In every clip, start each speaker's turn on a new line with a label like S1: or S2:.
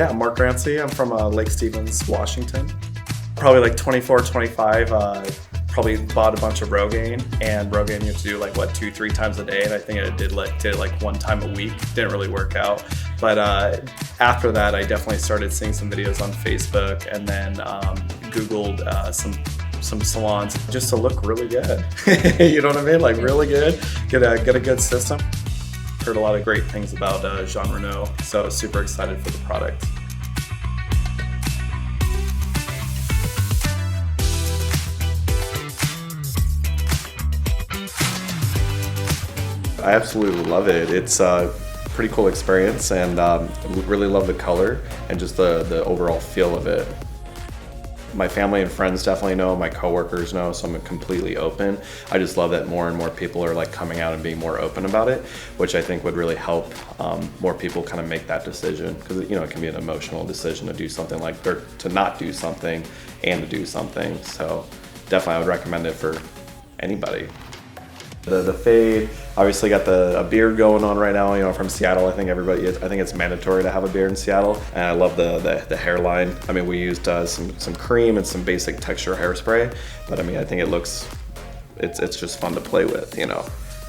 S1: Yeah, Mark Grancy. I'm from Lake Stevens, Washington. Probably like 24, 25. Probably bought a bunch of Rogaine, and Rogaine you have to do like what 2-3 times a day, and I think I did it like 1 time a week. Didn't really work out, but after that I definitely started seeing some videos on Facebook, and then Googled some salons just to look really good. You know what I mean? Like really good. Get a good system. Heard a lot of great things about Jean Renault, so super excited for the product. I absolutely love it. It's a pretty cool experience, and really love the color and just the overall feel of it. My family and friends definitely know, my coworkers know, so I'm completely open. I just love that more and more people are like coming out and being more open about it, which I think would really help more people kind of make that decision, because you know it can be an emotional decision to do something like, or to not do something and to do something. So definitely I would recommend it for anybody. The fade, obviously got a beard going on right now, you know, from Seattle. I think it's mandatory to have a beard in Seattle. And I love the hairline. I mean, we used some cream and some basic texture hairspray, but I mean, I think it's just fun to play with, you know.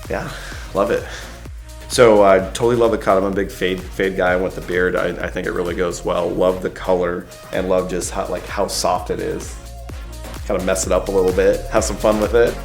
S1: Yeah, love it. So I totally love the cut. I'm a big fade guy, and with the beard, I think it really goes well. Love the color, and love just how soft it is. Kind of mess it up a little bit, have some fun with it.